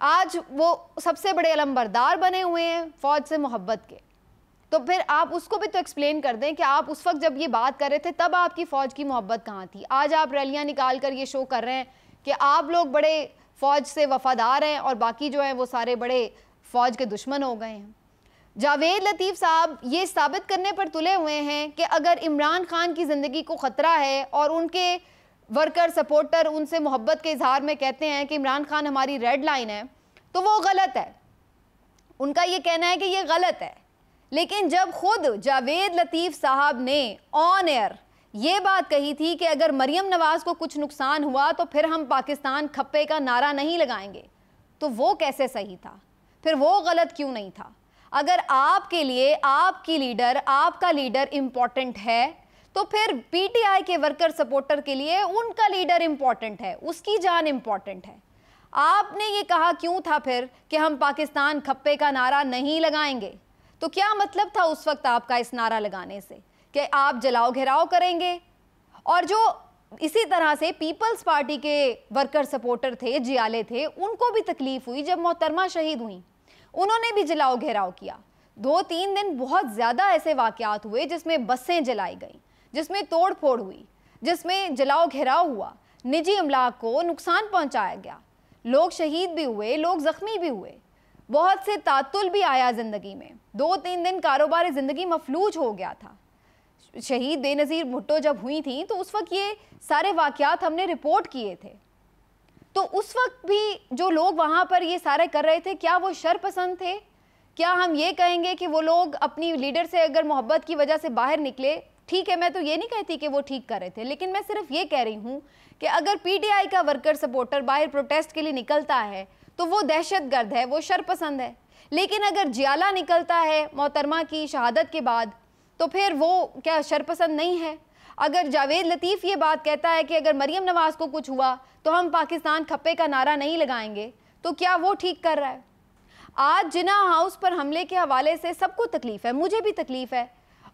آج وہ سب سے بڑے علمبردار بنے ہوئے ہیں فوج سے محبت کے. تو پھر آپ اس کو بھی تو ایکسپلین کر دیں کہ آپ اس وقت جب یہ بات کر رہے تھے تب آپ کی فوج کی محبت کہاں تھی. آج آپ ریلیاں نکال کر یہ شو کر رہے ہیں کہ آپ لوگ بڑے فوج سے وفادار ہیں اور باقی جو ہیں وہ سارے بڑے فوج کے دشمن ہو گئے ہیں. جاوید لطیف صاحب یہ ثابت کرنے پر تلے ہوئے ہیں کہ اگر عمران خان کی زندگی کو خطرہ ہے اور ان کے ورکر سپورٹر ان سے محبت کے اظہار میں کہتے ہیں کہ عمران خان ہماری ریڈ لائن ہے تو وہ غلط ہے. ان کا یہ کہنا ہے کہ یہ غلط ہے. لیکن جب خود جاوید لطیف صاحب نے آن ایئر یہ بات کہی تھی کہ اگر مریم نواز کو کچھ نقصان ہوا تو پھر ہم پاکستان کھپے کا نعرہ نہیں لگائیں گے, تو وہ کیسے صحیح تھا؟ پھر وہ غلط کیوں نہیں تھا؟ اگر آپ کے لیے آپ کی لیڈر, آپ کا لیڈر امپورٹنٹ ہے تو پھر پی ٹی آئی کے ورکر سپورٹر کے لیے ان کا لیڈر امپورٹنٹ ہے, اس کی جان امپورٹنٹ ہے. آپ نے یہ کہا کیوں تھا پھر کہ ہم پاکستان کھپے کا نعرہ نہیں لگائیں گے؟ تو کیا مطلب تھا اس وقت آپ کا اس نعرہ لگانے سے کہ آپ جلاؤ گھیراؤ کریں گے؟ اور جو اسی طرح سے پیپلز پارٹی کے ورکر سپورٹر تھے, جیالے تھے, ان کو بھی تکلیف ہوئی جب محترمہ شہید ہوئیں, انہوں نے بھی جلاؤ گھیراؤ کیا. 2-3 دن بہت زیادہ ایسے واقعات ہوئے جس میں بسیں جلائی گئیں, جس میں توڑ پھوڑ ہوئی, جس میں جلاؤ گھیراؤ ہوا, نجی املاک کو نقصان پہنچایا گیا, لوگ شہید بھی ہوئے, لوگ زخمی بھی ہوئے, بہت سے تعطل بھی آیا زندگی میں. 2-3 دن کاروبار زندگی مفلوج ہو گیا تھا. شہید بے نظیر بھٹو جب ہوئی تھیں تو اس وقت یہ سارے واقعات ہم نے رپورٹ کیے تھے. تو اس وقت بھی جو لوگ وہاں پر یہ سارے کر رہے تھے, کیا وہ شر پسند تھے؟ کیا ہم یہ کہیں گے کہ وہ لوگ اپنی لیڈر سے اگر محبت کی وجہ سے باہر نکلے؟ ٹھیک ہے, میں تو یہ نہیں کہتی کہ وہ ٹھیک کر رہے تھے, لیکن میں صرف یہ کہہ رہی ہوں کہ اگر پی ٹی آئی کا ورکر سپورٹر باہر پروٹیسٹ کے لیے نکلتا ہے تو وہ دہشت گرد ہے, وہ شر پسند ہے. لیکن اگر جیالہ نکلتا ہے محترمہ کی شہادت کے بعد تو پھر وہ کیا شر پسند نہیں ہے؟ اگر جاوید لطیف یہ بات کہتا ہے کہ اگر مریم نواز کو کچھ ہوا تو ہم پاکستان کھپے کا نعرہ نہیں لگائیں گے, تو کیا وہ ٹھیک کر رہا ہے؟ آج جناح ہاؤس پر حملے کے حوالے سے سب کو تکلیف ہے, مجھے بھی تکلیف ہے,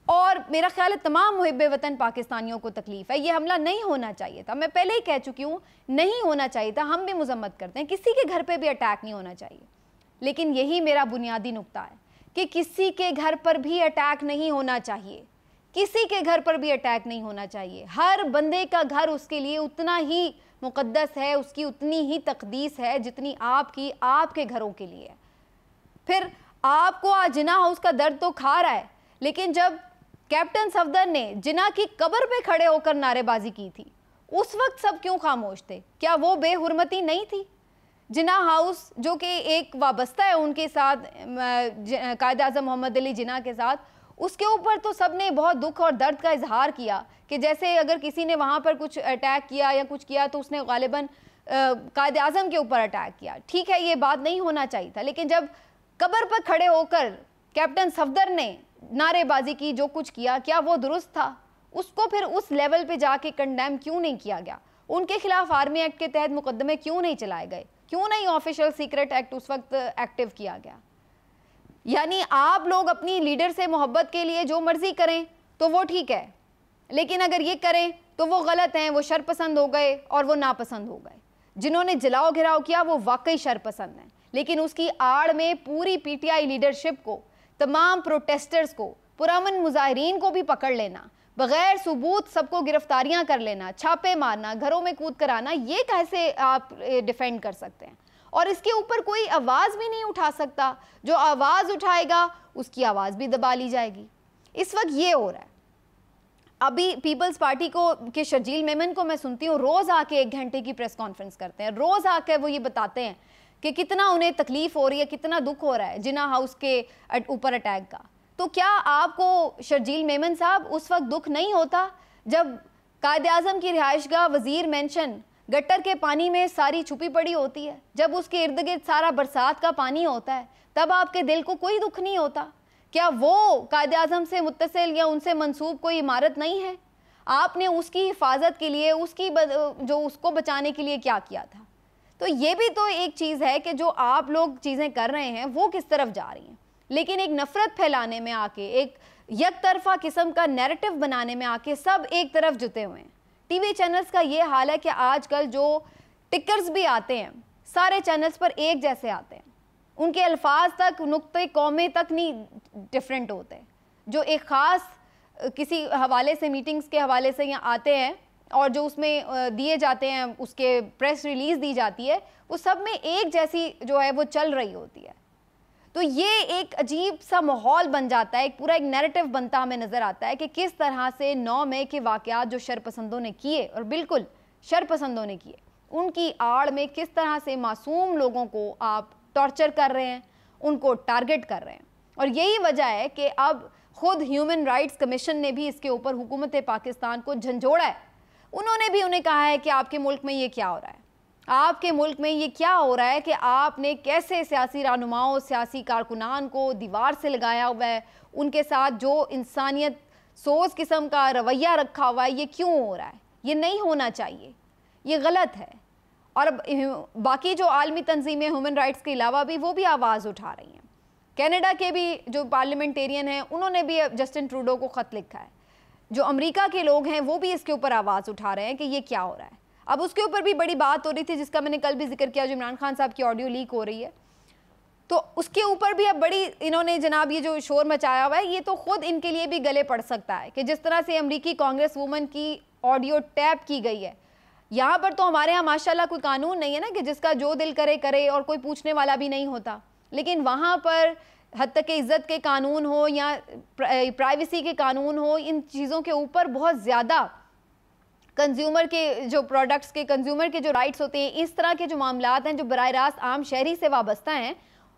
اور میرا خیال ہے تمام محب وطن پاکستانیوں کو تکلیف ہے. یہ حملہ نہیں ہونا چاہیے تھا, میں پہلے ہی کہہ چکی ہوں نہیں ہونا چاہیے تھا. ہم بھی مذمت کرتے ہیں, کسی کے گھر پہ بھی اٹیک نہیں ہونا چاہیے, لیکن یہی میرا بنیادی نقطہ ہے کہ کسی کے گھر پر بھی اٹیک نہیں ہونا چاہیے, کسی کے گھر پر بھی اٹیک نہیں ہونا چاہیے. ہر بندے کا گھر اس کے لیے اتنا ہی مقدس ہے, اس کی اتنی ہی تقدیس ہے جتنی آپ کی آپ کے گھروں کے لیے. پھر آپ کو آج جناح ہاؤس کا درد تو کھا رہا ہے, لیکن جب کیپٹن صفدر نے جناح کی قبر پہ کھڑے ہو کر نعرے بازی کی تھی اس وقت سب کیوں خاموش تھے؟ کیا وہ بے حرمتی نہیں تھی؟ جناح ہاؤس جو کہ ایک وابستہ ہے ان کے ساتھ, قائد اعظم محمد علی جناح کے ساتھ, اس کے اوپر تو سب نے بہت دکھ اور درد کا اظہار کیا کہ جیسے اگر کسی نے وہاں پر کچھ اٹیک کیا یا کچھ کیا تو اس نے غالباً قائد اعظم کے اوپر اٹیک کیا. ٹھیک ہے, یہ بات نہیں ہونا چاہیے تھا, لیکن جب قبر پر کھڑے ہو کر کیپٹن صفدر نے نعرے بازی کی, جو کچھ کیا, کیا وہ درست تھا؟ اس کو پھر اس لیول پہ جا کے کنڈیم کیوں نہیں کیا گیا؟ ان کے خلاف آرمی ایکٹ کے تحت مقدمے کیوں نہیں چلائے گئے؟ کیوں نہیں آفیشل سیکرٹ ایکٹ اس وقت ایکٹیو کیا گیا؟ یعنی آپ لوگ اپنی لیڈر سے محبت کے لیے جو مرضی کریں تو وہ ٹھیک ہے, لیکن اگر یہ کریں تو وہ غلط ہیں, وہ شر پسند ہو گئے اور وہ ناپسند ہو گئے. جنہوں نے جلاؤ گھراؤ کیا وہ واقعی شر پسند ہیں, لیکن اس کی آڑ میں پوری پی ٹی آئی لیڈرشپ کو, تمام پروٹیسٹرز کو, پرامن مظاہرین کو بھی پکڑ لینا, بغیر ثبوت سب کو گرفتاریاں کر لینا, چھاپے مارنا, گھروں میں کود کر آنا, یہ کیسے آپ ڈیفینڈ کر سکتے ہیں؟ اور اس کے اوپر کوئی آواز بھی نہیں اٹھا سکتا. جو آواز اٹھائے گا اس کی آواز بھی دبا لی جائے گی. اس وقت یہ ہو رہا ہے. ابھی پیپلز پارٹی کو کہ شرجیل میمن کو میں سنتی ہوں, روز آ کے 1 گھنٹے کی پریس کانفرنس کرتے ہیں, روز آ کے وہ یہ بتاتے ہیں کہ کتنا انہیں تکلیف ہو رہی ہے, کتنا دکھ ہو رہا ہے جناح ہاؤس کے اوپر اٹیک کا. تو کیا آپ کو شرجیل میمن صاحب اس وقت دکھ نہیں ہوتا جب قائد اعظم کی رہائش گاہ وزیر مینشن گٹر کے پانی میں ساری چھپی پڑی ہوتی ہے, جب اس کے ارد گرد سارا برسات کا پانی ہوتا ہے, تب آپ کے دل کو کوئی دکھ نہیں ہوتا؟ کیا وہ قائد اعظم سے متصل یا ان سے منسوب کوئی عمارت نہیں ہے؟ آپ نے اس کی حفاظت کے لیے, جو اس کو بچانے کے لیے کیا کیا تھا؟ تو یہ بھی تو ایک چیز ہے کہ جو آپ لوگ چیزیں کر رہے ہیں وہ کس طرف جا رہی ہیں. لیکن ایک نفرت پھیلانے میں آ کے, ایک یک طرفہ قسم کا نیریٹو بنانے میں آ کے سب ایک طرف جتے ہوئے ہیں. ٹی وی چینلز کا یہ حال ہے کہ آج کل جو ٹکرز بھی آتے ہیں سارے چینلز پر ایک جیسے آتے ہیں, ان کے الفاظ تک نقطۂ قومے تک نہیں ڈیفرنٹ ہوتے. جو ایک خاص کسی حوالے سے, میٹنگز کے حوالے سے یہاں آتے ہیں اور جو اس میں دیے جاتے ہیں, اس کے پریس ریلیز دی جاتی ہے, وہ سب میں ایک جیسی جو ہے وہ چل رہی ہوتی ہے. تو یہ ایک عجیب سا ماحول بن جاتا ہے, ایک پورا ایک نیریٹو بنتا ہمیں نظر آتا ہے کہ کس طرح سے 9 مئی کے واقعات جو شرپسندوں نے کیے, اور بالکل شرپسندوں نے کیے, ان کی آڑ میں کس طرح سے معصوم لوگوں کو آپ ٹارچر کر رہے ہیں, ان کو ٹارگٹ کر رہے ہیں. اور یہی وجہ ہے کہ اب خود ہیومن رائٹس کمیشن نے بھی اس کے اوپر حکومت پاکستان کو جھنجھوڑا ہے. انہوں نے بھی انہیں کہا ہے کہ آپ کے ملک میں یہ کیا ہو رہا ہے, آپ کے ملک میں یہ کیا ہو رہا ہے کہ آپ نے کیسے سیاسی رہنماؤں, سیاسی کارکنان کو دیوار سے لگایا ہوا ہے, ان کے ساتھ جو انسانیت سوز قسم کا رویہ رکھا ہوا ہے, یہ کیوں ہو رہا ہے, یہ نہیں ہونا چاہیے, یہ غلط ہے. اور اب باقی جو عالمی تنظیمیں ہیومن رائٹس کے علاوہ بھی وہ بھی آواز اٹھا رہی ہیں. کینیڈا کے بھی جو پارلیمنٹیرین ہیں انہوں نے بھی جسٹن ٹروڈو کو خط لکھا ہے. جو امریکہ کے لوگ ہیں وہ بھی اس کے اوپر آواز اٹھا رہے ہیں کہ یہ کیا ہو رہا ہے. اب اس کے اوپر بھی بڑی بات ہو رہی تھی, جس کا میں نے کل بھی ذکر کیا, جو عمران خان صاحب کی آڈیو لیک ہو رہی ہے, تو اس کے اوپر بھی اب بڑی انہوں نے جناب یہ جو شور مچایا ہوا ہے, یہ تو خود ان کے لیے بھی گلے پڑ سکتا ہے کہ جس طرح سے امریکی کانگریس وومن کی آڈیو ٹیپ کی گئی ہے. یہاں پر تو ہمارے ہاں ماشاءاللہ کوئی قانون نہیں ہے نا کہ جس کا جو دل کرے کرے, اور کوئی پوچھنے والا بھی نہیں ہوتا. لیکن وہاں پر حد تک عزت کے قانون ہو یا پرائیویسی کے قانون ہو, ان چیزوں کے اوپر بہت زیادہ کنزیومر کے جو پروڈکٹس کے, کنزیومر کے جو رائٹس ہوتے ہیں, اس طرح کے جو معاملات ہیں جو براہ راست عام شہری سے وابستہ ہیں,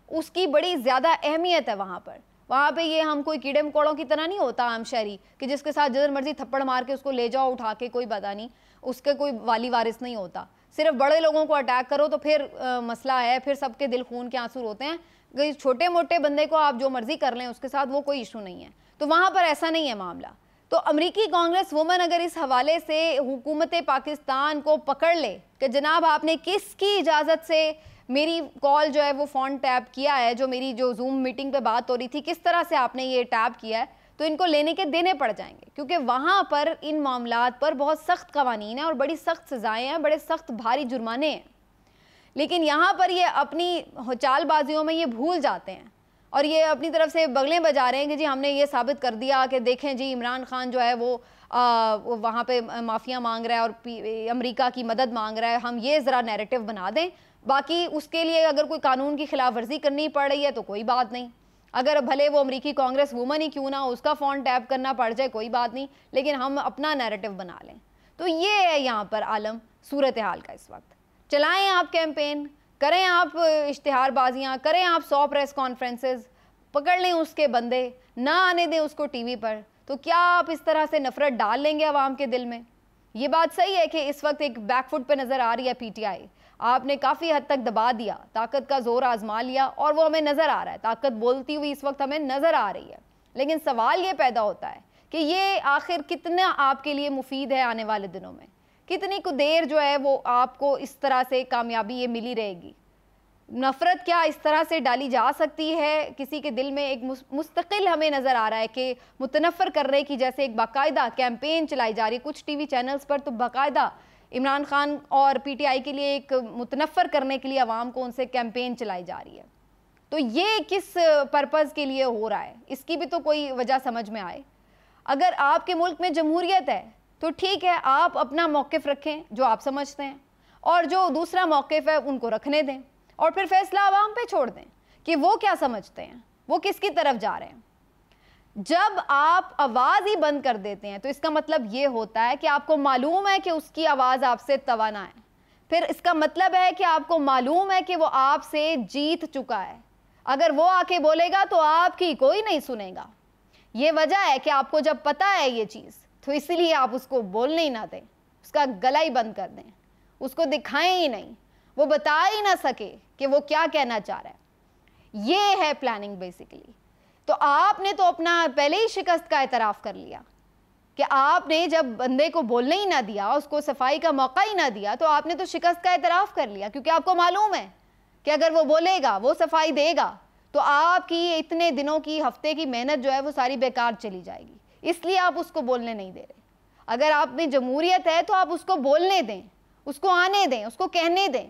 اس کی بڑی زیادہ اہمیت ہے وہاں پر. وہاں پہ یہ ہم کوئی کیڑے مکوڑوں کی طرح نہیں ہوتا عام شہری کہ جس کے ساتھ جدھر مرضی تھپڑ مار کے اس کو لے جاؤ اٹھا کے, کوئی پتہ نہیں, اس کے کوئی والی وارث نہیں ہوتا. صرف بڑے لوگوں کو اٹیک کرو تو پھر مسئلہ ہے, پھر سب کے دل خون کے آنسو ہوتے ہیں. چھوٹے موٹے بندے کو آپ جو مرضی کر لیں اس کے ساتھ وہ کوئی ایشو نہیں ہے. تو وہاں پر ایسا نہیں ہے معاملہ. تو امریکی کانگریس وومن اگر اس حوالے سے حکومت پاکستان کو پکڑ لے کہ جناب آپ نے کس کی اجازت سے میری کال جو ہے وہ فون ٹیپ کیا ہے, جو میری جو زوم میٹنگ پہ بات ہو رہی تھی, کس طرح سے آپ نے یہ ٹیپ کیا ہے, تو ان کو لینے کے دینے پڑ جائیں گے. کیونکہ وہاں پر ان معاملات پر بہت سخت قوانین ہیں اور بڑی سخت سزائیں ہیں, بڑے سخت بھاری جرمانے ہیں. لیکن یہاں پر یہ اپنی چال بازیوں میں یہ بھول جاتے ہیں اور یہ اپنی طرف سے بغلیں بجا رہے ہیں کہ جی ہم نے یہ ثابت کر دیا کہ دیکھیں جی عمران خان جو ہے وہ وہاں پہ معافیا مانگ رہا ہے اور امریکہ کی مدد مانگ رہا ہے, ہم یہ ذرا نیریٹو بنا دیں. باقی اس کے لیے اگر کوئی قانون کی خلاف ورزی کرنی پڑ رہی ہے تو کوئی بات نہیں, اگر بھلے وہ امریکی کانگریس وومن ہی کیوں نہ ہو, اس کا فون ٹیپ کرنا پڑ جائے کوئی بات نہیں, لیکن ہم اپنا نیریٹو بنا لیں. تو یہ ہے یہاں پر عالم صورتحال کا اس وقت. چلائیں آپ کیمپین, کریں آپ اشتہار بازیاں, کریں آپ 100 پریس کانفرنسز, پکڑ لیں اس کے بندے, نہ آنے دیں اس کو ٹی وی پر, تو کیا آپ اس طرح سے نفرت ڈال لیں گے عوام کے دل میں؟ یہ بات صحیح ہے کہ اس وقت ایک بیک فٹ پہ نظر آ رہی ہے پی ٹی آئی, آپ نے کافی حد تک دبا دیا, طاقت کا زور آزما لیا اور وہ ہمیں نظر آ رہا ہے, طاقت بولتی ہوئی اس وقت ہمیں نظر آ رہی ہے. لیکن سوال یہ پیدا ہوتا ہے کہ یہ آخر کتنا آپ کے لیے مفید ہے آنے والے دنوں میں, کتنی کو دیر جو ہے وہ آپ کو اس طرح سے کامیابی یہ ملی رہے گی. نفرت کیا اس طرح سے ڈالی جا سکتی ہے کسی کے دل میں؟ ایک مستقل ہمیں نظر آ رہا ہے کہ متنفر کرنے کی جیسے ایک باقاعدہ کیمپین چلائی جا رہی ہے کچھ ٹی وی چینلز پر, تو باقاعدہ عمران خان اور پی ٹی آئی کے لیے ایک متنفر کرنے کے لیے عوام کو ان سے کیمپین چلائی جا رہی ہے. تو یہ کس پرپز کے لیے ہو رہا ہے, اس کی بھی تو کوئی وجہ سمجھ میں آئے. اگر آپ کے ملک میں جمہوریت ہے تو ٹھیک ہے, آپ اپنا موقف رکھیں جو آپ سمجھتے ہیں, اور جو دوسرا موقف ہے ان کو رکھنے دیں, اور پھر فیصلہ عوام پہ چھوڑ دیں کہ وہ کیا سمجھتے ہیں, وہ کس کی طرف جا رہے ہیں. جب آپ آواز ہی بند کر دیتے ہیں تو اس کا مطلب یہ ہوتا ہے کہ آپ کو معلوم ہے کہ اس کی آواز آپ سے توانا ہے, پھر اس کا مطلب ہے کہ آپ کو معلوم ہے کہ وہ آپ سے جیت چکا ہے. اگر وہ آ کے بولے گا تو آپ کی کوئی نہیں سنے گا. یہ وجہ ہے کہ آپ کو جب پتہ ہے یہ چیز, تو اسی لیے آپ اس کو بولنے ہی نہ دیں, اس کا گلا ہی بند کر دیں, اس کو دکھائیں ہی نہیں, وہ بتا ہی نہ سکے کہ وہ کیا کہنا چاہ رہا ہے. یہ ہے پلاننگ بیسیکلی. تو آپ نے تو اپنا پہلے ہی شکست کا اعتراف کر لیا کہ آپ نے جب بندے کو بولنے ہی نہ دیا, اس کو صفائی کا موقع ہی نہ دیا, تو آپ نے تو شکست کا اعتراف کر لیا, کیونکہ آپ کو معلوم ہے کہ اگر وہ بولے گا, وہ صفائی دے گا, تو آپ کی اتنے دنوں کی, ہفتے کی محنت جو ہے وہ ساری بیکار چلی جائے گی. اس لیے آپ اس کو بولنے نہیں دے رہے. اگر آپ میں جمہوریت ہے تو آپ اس کو بولنے دیں, اس کو آنے دیں, اس کو کہنے دیں.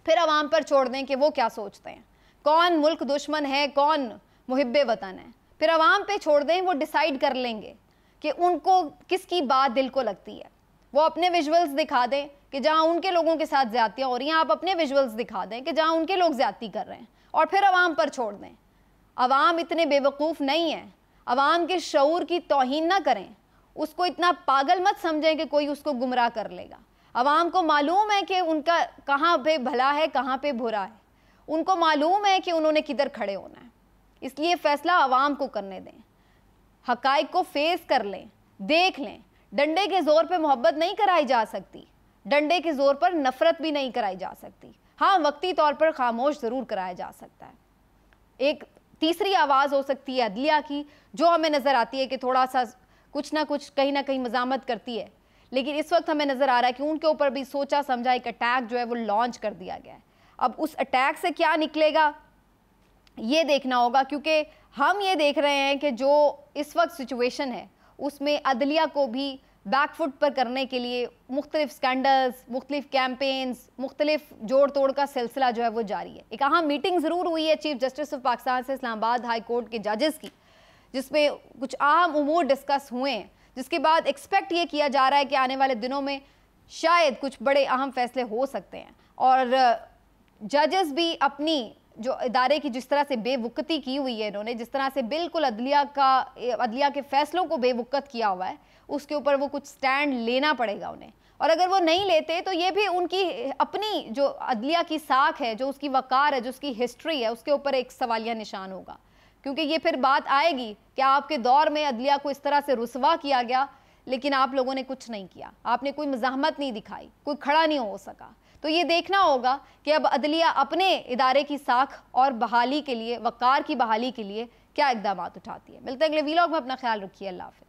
پھر عوام پر چھوڑ دیں کہ وہ کیا سوچتے ہیں، کون ملک دشمن ہے، کون محب وطن ہے، پھر عوام پہ چھوڑ دیں، وہ ڈیسائیڈ کر لیں گے کہ ان کو کس کی بات دل کو لگتی ہے۔ وہ اپنے ویژولز دکھا دیں کہ جہاں ان کے لوگوں کے ساتھ زیادتیاں ہو رہی ہیں، آپ اپنے ویژولز دکھا دیں کہ جہاں ان کے لوگ زیادتی کر رہے ہیں، اور پھر عوام پر چھوڑ دیں۔ عوام اتنے بے وقوف نہیں ہیں، عوام کے شعور کی توہین نہ کریں، اس کو اتنا پاگل مت سمجھیں کہ کوئی اس کو گمراہ کر لے گا۔ عوام کو معلوم ہے کہ ان کا کہاں پہ بھلا ہے، کہاں پہ برا ہے، ان کو معلوم ہے کہ انہوں نے کدھر کھڑے ہونا ہے، اس لیے فیصلہ عوام کو کرنے دیں، حقائق کو فیس کر لیں، دیکھ لیں۔ ڈنڈے کے زور پہ محبت نہیں کرائی جا سکتی، ڈنڈے کے زور پر نفرت بھی نہیں کرائی جا سکتی، ہاں وقتی طور پر خاموش ضرور کرایا جا سکتا ہے۔ ایک تیسری آواز ہو سکتی ہے عدلیہ کی، جو ہمیں نظر آتی ہے کہ تھوڑا سا کچھ نہ کچھ کہیں نہ کہیں مزاحمت کرتی ہے، لیکن اس وقت ہمیں نظر آ رہا ہے کہ ان کے اوپر بھی سوچا سمجھا ایک اٹیک جو ہے وہ لانچ کر دیا گیا ہے۔ اب اس اٹیک سے کیا نکلے گا یہ دیکھنا ہوگا، کیونکہ ہم یہ دیکھ رہے ہیں کہ جو اس وقت سچویشن ہے اس میں عدلیہ کو بھی بیک فٹ پر کرنے کے لیے مختلف سکینڈلز، مختلف کیمپینز، مختلف جوڑ توڑ کا سلسلہ جو ہے وہ جاری ہے۔ ایک اہم میٹنگ ضرور ہوئی ہے چیف جسٹس آف پاکستان سے اسلام آباد ہائی کورٹ کے ججز کی، جس میں کچھ اہم امور ڈسکس ہوئے ہیں، جس کے بعد ایکسپیکٹ یہ کیا جا رہا ہے کہ آنے والے دنوں میں شاید کچھ بڑے اہم فیصلے ہو سکتے ہیں، اور ججز بھی اپنی جو ادارے کی جس طرح سے بے وقتی کی ہوئی ہے، انہوں نے جس طرح سے بالکل عدلیہ کے فیصلوں کو بے وقت کیا ہوا ہے، اس کے اوپر وہ کچھ سٹینڈ لینا پڑے گا انہیں، اور اگر وہ نہیں لیتے تو یہ بھی ان کی اپنی جو عدلیہ کی ساکھ ہے، جو اس کی وقار ہے، جو اس کی ہسٹری ہے، اس کے اوپر ایک سوالیہ نشان ہوگا، کیونکہ یہ پھر بات آئے گی کہ آپ کے دور میں عدلیہ کو اس طرح سے رسوا کیا گیا لیکن آپ لوگوں نے کچھ نہیں کیا، آپ نے کوئی مزاحمت نہیں دکھائی، کوئی کھڑا نہیں ہو سکا۔ تو یہ دیکھنا ہوگا کہ اب عدلیہ اپنے ادارے کی ساکھ اور بحالی کے لیے، وقار کی بحالی کے لیے کیا اقدامات اٹھاتی ہے۔ ملتے ہیں اگلے ویلاگ میں، اپنا خیال رکھیے، اللہ حافظ۔